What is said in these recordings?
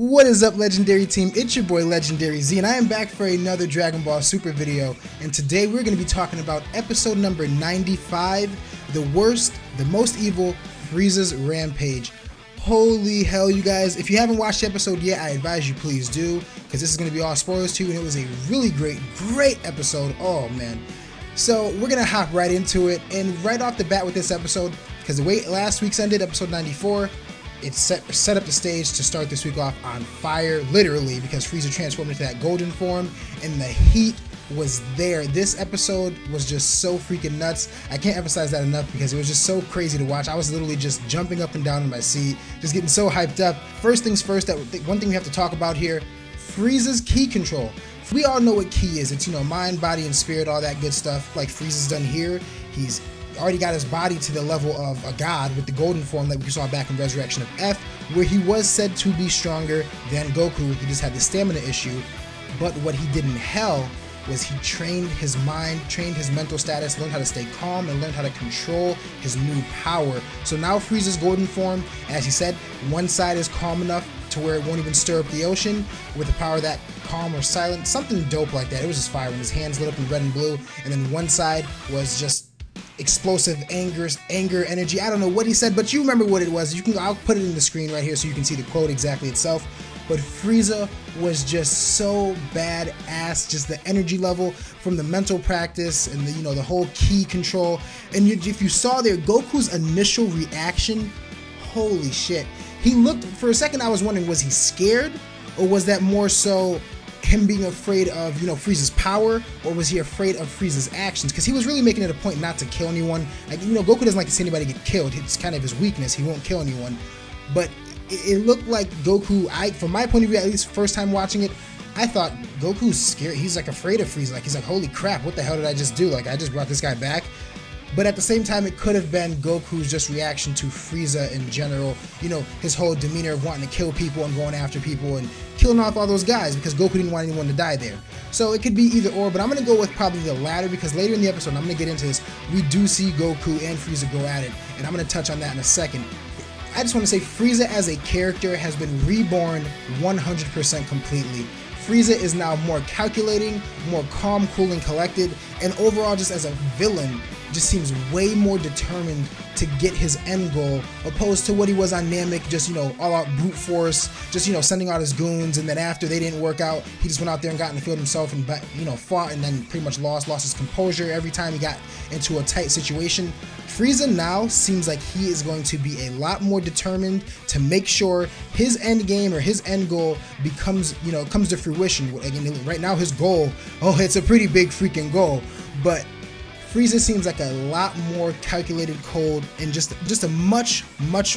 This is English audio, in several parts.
What is up, Legendary Team? It's your boy Legendary Z, and I am back for another Dragon Ball Super video. And today we're going to be talking about episode number 95, the worst, the most evil, Frieza's Rampage. Holy hell, you guys. If you haven't watched the episode yet, I advise you please do, because this is going to be all spoilers to you, and it was a really great episode. Oh, man. So we're going to hop right into it, and right off the bat with this episode, because the way last week's ended, episode 94, it set up the stage to start this week off on fire, literally, because Frieza transformed into that golden form, and the heat was there. This episode was just so freaking nuts. I can't emphasize that enough because it was just so crazy to watch. I was literally just jumping up and down in my seat, just getting so hyped up. First things first, one thing we have to talk about here, Frieza's ki control. We all know what ki is. It's, you know, mind, body, and spirit, all that good stuff like Frieza's done here. He's already got his body to the level of a god with the golden form that we saw back in Resurrection of F, where he was said to be stronger than Goku. He just had the stamina issue. But what he did in Hell was he trained his mind, trained his mental status, learned how to stay calm, and learned how to control his new power. So now Frieza's golden form, as he said, one side is calm enough to where it won't even stir up the ocean with the power that calm or silent, something dope like that. It was just fire when his hands lit up in red and blue, and then one side was just explosive anger energy. I don't know what he said, but you remember what it was. I'll put it in the screen right here so you can see the quote exactly itself. But Frieza was just so badass, just the energy level from the mental practice and the, you know, the whole ki control. And if you saw there, Goku's initial reaction, holy shit. He looked, for a second I was wondering, was he scared, or was that more so him being afraid of, you know, Frieza's power, or was he afraid of Frieza's actions? Because he was really making it a point not to kill anyone. Like, you know, Goku doesn't like to see anybody get killed. It's kind of his weakness. He won't kill anyone. But it looked like Goku, from my point of view, at least first time watching it, I thought Goku's scared. He's like afraid of Frieza. Like, he's like, holy crap, what the hell did I just do? Like, I just brought this guy back. But at the same time, it could have been Goku's just reaction to Frieza in general. You know, his whole demeanor of wanting to kill people and going after people and killing off all those guys because Goku didn't want anyone to die there. So it could be either or, but I'm going to go with probably the latter because later in the episode, I'm going to get into this, we do see Goku and Frieza go at it, and I'm going to touch on that in a second. I just want to say Frieza as a character has been reborn 100% completely. Frieza is now more calculating, more calm, cool, and collected, and overall just as a villain, just seems way more determined to get his end goal, opposed to what he was on Namek, just, you know, all out brute force, just, you know, sending out his goons, and then after they didn't work out, he just went out there and got in the field himself and, you know, fought, and then pretty much lost his composure every time he got into a tight situation. Frieza now seems like he is going to be a lot more determined to make sure his end game or his end goal becomes, you know, comes to fruition. Again, right now his goal, oh, it's a pretty big freaking goal, but Frieza seems like a lot more calculated, cold, and just a much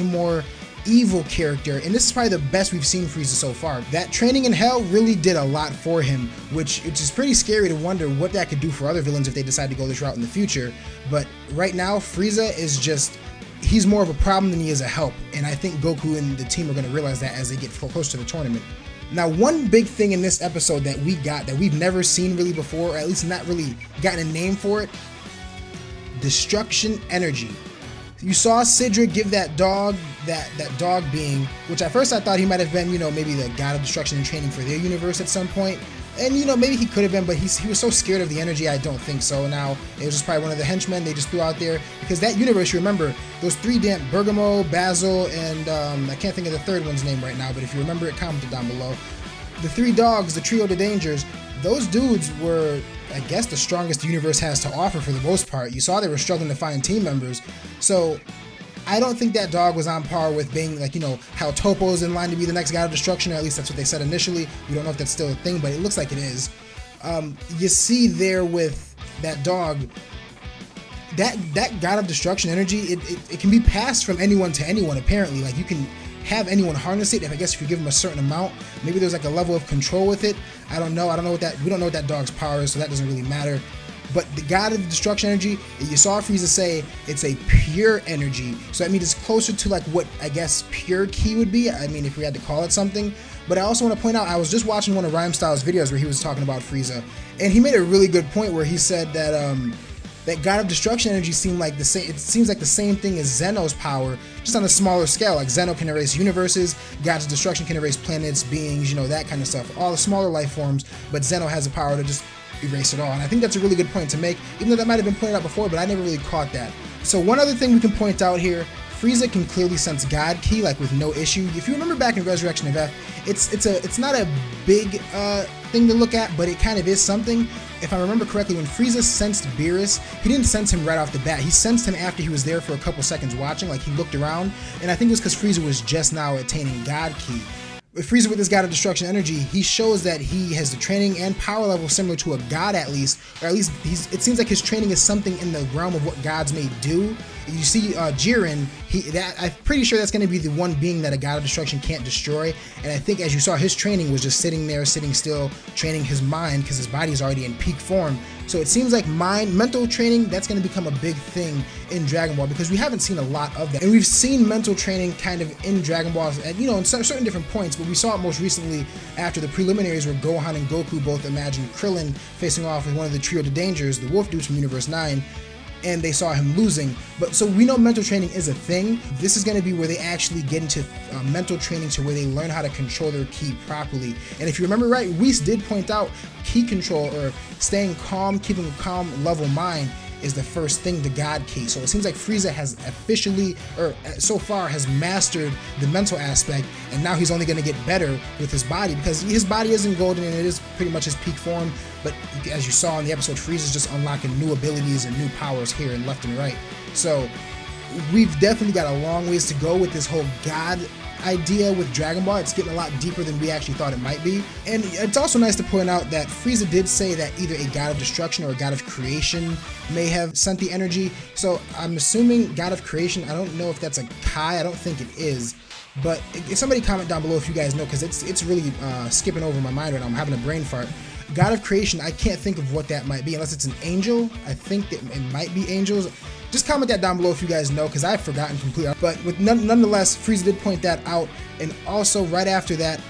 more evil character, and this is probably the best we've seen Frieza so far. That training in Hell really did a lot for him, which is pretty scary to wonder what that could do for other villains if they decide to go this route in the future. But right now, Frieza is just, he's more of a problem than he is a help, and I think Goku and the team are going to realize that as they get close to the tournament. Now, one big thing in this episode that we got that we've never seen really before, or at least not really gotten a name for it, destruction energy. You saw Sidra give that dog, that dog being, which at first I thought he might have been, you know, maybe the god of destruction and training for their universe at some point. And, you know, maybe he could have been, but he was so scared of the energy, I don't think so. Now, it was just probably one of the henchmen they just threw out there. Because that universe, you remember, those three damn Bergamo, Basil, and I can't think of the third one's name right now, but if you remember it, comment it down below. The three dogs, the trio of dangers, those dudes were, I guess, the strongest the universe has to offer for the most part. You saw they were struggling to find team members. So I don't think that dog was on par with being, like, you know, how Topo's in line to be the next god of destruction, or at least that's what they said initially. We don't know if that's still a thing, but it looks like it is. You see there with that dog, that god of destruction energy, it can be passed from anyone to anyone, apparently. Like, you can have anyone harness it, I guess, if you give them a certain amount. Maybe there's like a level of control with it. I don't know what that, we don't know what that dog's power is, so that doesn't really matter. But the god of destruction energy, you saw Frieza say it's a pure energy. So I mean, it's closer to like what I guess pure ki would be. I mean, if we had to call it something. But I also want to point out, I was just watching one of Rhyme Styles' videos where he was talking about Frieza, and he made a really good point where he said that that god of destruction energy seemed like the same. It seems like the same thing as Zeno's power, just on a smaller scale. Like Zeno can erase universes, Gods of Destruction can erase planets, beings, you know, that kind of stuff. All the smaller life forms, but Zeno has the power to just erase it all. And I think that's a really good point to make, even though that might have been pointed out before, but I never really caught that. So one other thing we can point out here, Frieza can clearly sense God Ki, like with no issue. If you remember back in Resurrection of F, it's not a big thing to look at, but it kind of is something. If I remember correctly, when Frieza sensed Beerus, he didn't sense him right off the bat. He sensed him after he was there for a couple seconds watching, like he looked around, and I think it was because Frieza was just now attaining God Ki. Frieza with his God of Destruction energy, he shows that he has the training and power level similar to a god at least, or at least it seems like his training is something in the realm of what gods may do. You see Jiren, I'm pretty sure that's going to be the one being that a God of Destruction can't destroy, and I think as you saw, his training was just sitting there, sitting still, training his mind because his body is already in peak form. So it seems like mental training, that's going to become a big thing in Dragon Ball because we haven't seen a lot of that. And we've seen mental training kind of in Dragon Ball, at, you know, in certain different points, but we saw it most recently after the preliminaries where Gohan and Goku both imagined Krillin facing off with one of the Trio de Dangers, the Wolf Dudes from Universe 9, and they saw him losing. But so we know mental training is a thing. This is going to be where they actually get into mental training to where they learn how to control their ki properly. And if you remember right, Whis did point out ki control, or staying calm, keeping a calm, level mind, is the first thing to God Ki. So it seems like Frieza has officially, or so far, has mastered the mental aspect, and now he's only going to get better with his body because his body isn't golden and it is pretty much his peak form. But as you saw in the episode, Frieza's just unlocking new abilities and new powers here and left and right. So we've definitely got a long ways to go with this whole God idea with Dragon Ball. It's getting a lot deeper than we actually thought it might be. And it's also nice to point out that Frieza did say that either a God of Destruction or a God of Creation may have sent the energy. So I'm assuming God of Creation, I don't know if that's a Kai, I don't think it is. But if somebody comment down below if you guys know, because it's really skipping over my mind right now. I'm having a brain fart. God of Creation, I can't think of what that might be unless it's an angel. I think that it might be angels. Just comment that down below if you guys know, because I've forgotten completely. But nonetheless, Frieza did point that out. And also right after that,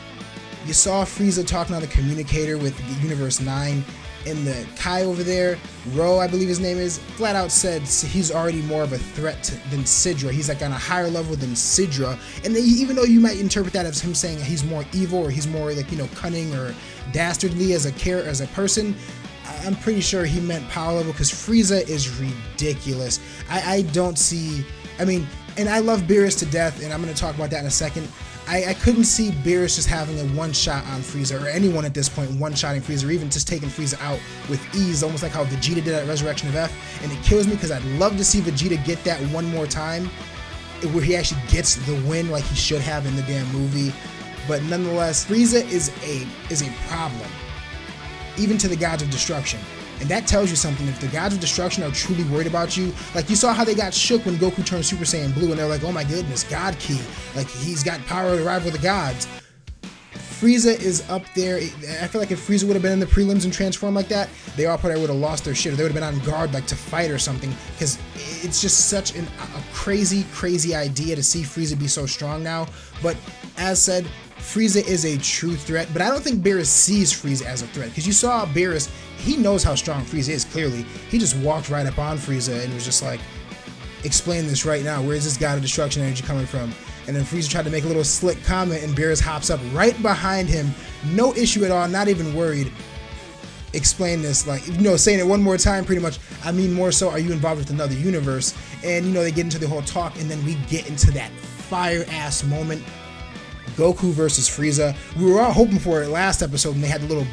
you saw Frieza talking on the communicator with Universe 9. And the Kai over there, Ro, I believe his name is, flat out said he's already more of a threat than Sidra. He's like on a higher level than Sidra. And even though you might interpret that as him saying he's more evil, or he's more like, you know, cunning or dastardly as a person, I'm pretty sure he meant power level, because Frieza is ridiculous. I don't see, I mean, and I love Beerus to death, and I'm going to talk about that in a second. I couldn't see Beerus just having a one-shot on Frieza, or anyone at this point one-shotting Frieza, or even just taking Frieza out with ease, almost like how Vegeta did at Resurrection of F. And it kills me because I'd love to see Vegeta get that one more time, where he actually gets the win like he should have in the damn movie. But nonetheless, Frieza is a problem, even to the Gods of Destruction. And that tells you something. If the Gods of Destruction are truly worried about you, like you saw how they got shook when Goku turned Super Saiyan Blue, and they're like, oh my goodness, God Ki, like he's got power to rival the gods. Frieza is up there. I feel like if Frieza would have been in the prelims and transformed like that, they all probably would have lost their shit, or they would have been on guard like to fight or something, because it's just such a crazy idea to see Frieza be so strong now. But as said, Frieza is a true threat, but I don't think Beerus sees Frieza as a threat, because you saw Beerus, he knows how strong Frieza is, clearly. He just walked right up on Frieza and was just like, explain this right now, where's this God of Destruction energy coming from? And then Frieza tried to make a little slick comment, and Beerus hops up right behind him, no issue at all, not even worried. Explain this, like, you know, saying it one more time pretty much. I mean, more so, are you involved with another universe? And, you know, they get into the whole talk, and then we get into that fire-ass moment. Goku versus Frieza. We were all hoping for it last episode when they had the little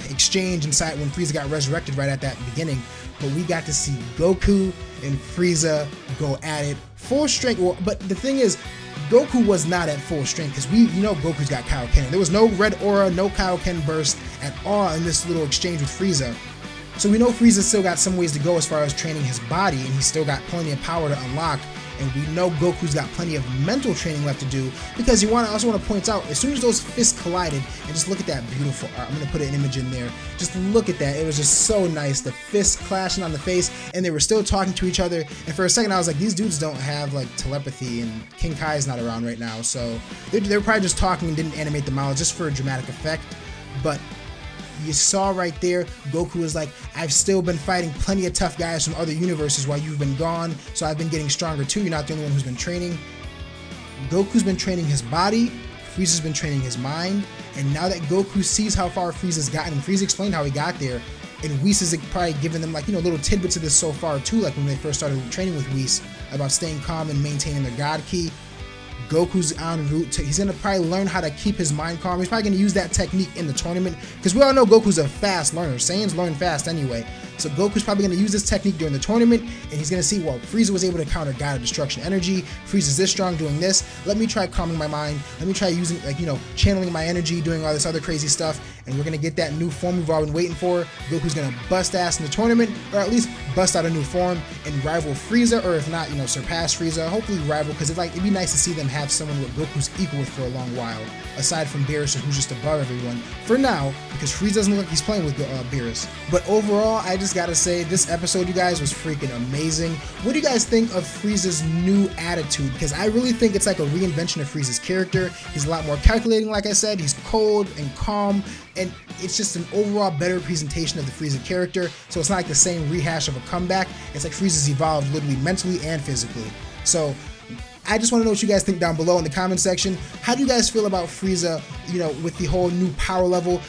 exchange inside when Frieza got resurrected right at that beginning. But we got to see Goku and Frieza go at it full strength. Well, but the thing is, Goku was not at full strength, because you know Goku's got Kaioken. There was no red aura, no Kaioken burst at all in this little exchange with Frieza. So we know Frieza still got some ways to go as far as training his body, and he's still got plenty of power to unlock. And we know Goku's got plenty of mental training left to do, because I also want to point out, as soon as those fists collided, and just look at that beautiful art, I'm going to put an image in there, just look at that, it was just so nice, the fists clashing on the face, and they were still talking to each other, and for a second I was like, these dudes don't have like telepathy, and King Kai's not around right now, so they're probably just talking and didn't animate the mouths just for a dramatic effect. But you saw right there, Goku was like, I've still been fighting plenty of tough guys from other universes while you've been gone, so I've been getting stronger too. You're not the only one who's been training. Goku's been training his body, Frieza's been training his mind, and now that Goku sees how far Frieza's gotten, and Frieza explained how he got there, and Whis has probably given them, like, you know, little tidbits of this so far too, like when they first started training with Whis about staying calm and maintaining their God Ki. Goku's en route to, he's gonna probably learn how to keep his mind calm. He's probably gonna use that technique in the tournament, because we all know Goku's a fast learner. Saiyans learn fast anyway. So Goku's probably gonna use this technique during the tournament, and he's gonna see, well, Frieza was able to counter God of Destruction energy. Frieza's this strong doing this. Let me try calming my mind. Let me try using, like, you know, channeling my energy, doing all this other crazy stuff, and we're gonna get that new form we've all been waiting for. Goku's gonna bust ass in the tournament, or at least bust out a new form and rival Frieza, or if not, you know, surpass Frieza. Hopefully rival, because it'd be nice to see them have someone what Goku's equal with for a long while, aside from Beerus, who's just above everyone for now, because Frieza doesn't look like he's playing with Beerus. But overall, I just gotta say, this episode, you guys, was freaking amazing. What do you guys think of Frieza's new attitude? Because I really think it's like a reinvention of Frieza's character. He's a lot more calculating, like I said. He's cold and calm, and it's just an overall better presentation of the Frieza character. So it's not like the same rehash of a comeback. It's like Frieza's evolved literally mentally and physically. So I just want to know what you guys think down below in the comment section. How do you guys feel about Frieza, you know, with the whole new power level?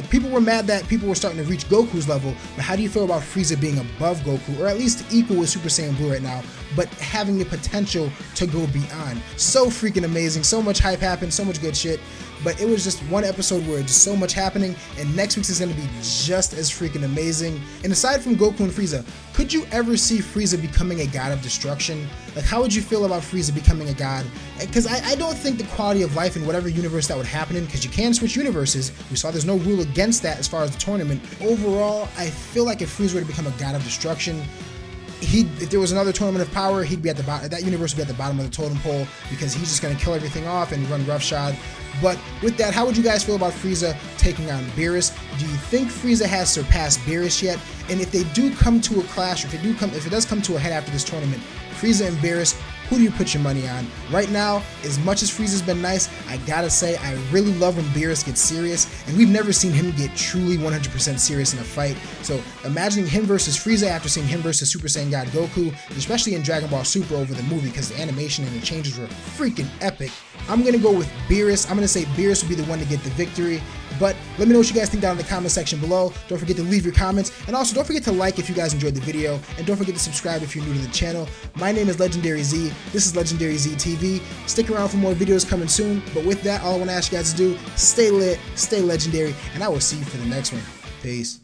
People were mad that people were starting to reach Goku's level, but how do you feel about Frieza being above Goku, or at least equal with Super Saiyan Blue right now, but having the potential to go beyond? So freaking amazing. So much hype happened, so much good shit. But it was just one episode where just so much happening, and next week's is going to be just as freaking amazing. And aside from Goku and Frieza, could you ever see Frieza becoming a god of destruction? Like, how would you feel about Frieza becoming a god? Because I don't think the quality of life in whatever universe that would happen in, because you can switch universes. We saw there's no rule against that as far as the tournament. Overall, I feel like if Frieza were to become a god of destruction, if there was another tournament of power, he'd be at the bottom. That universe would be at the bottom of the totem pole, because he's just going to kill everything off and run roughshod. But with that, how would you guys feel about Frieza taking on Beerus? Do you think Frieza has surpassed Beerus yet? And if they do come to a clash, or if it does come to a head after this tournament, Frieza and Beerus, who do you put your money on? Right now, as much as Frieza's been nice, I gotta say, I really love when Beerus gets serious, and we've never seen him get truly 100% serious in a fight. So imagining him versus Frieza after seeing him versus Super Saiyan God Goku, especially in Dragon Ball Super over the movie, because the animation and the changes were freaking epic. I'm gonna go with Beerus. I'm gonna say Beerus would be the one to get the victory. But let me know what you guys think down in the comment section below. Don't forget to leave your comments, and also don't forget to like if you guys enjoyed the video, and don't forget to subscribe if you're new to the channel. My name is Legendary Z. This is Legendary Z TV. Stick around for more videos coming soon. But with that, all I want to ask you guys to do, stay lit, stay legendary, and I will see you for the next one. Peace.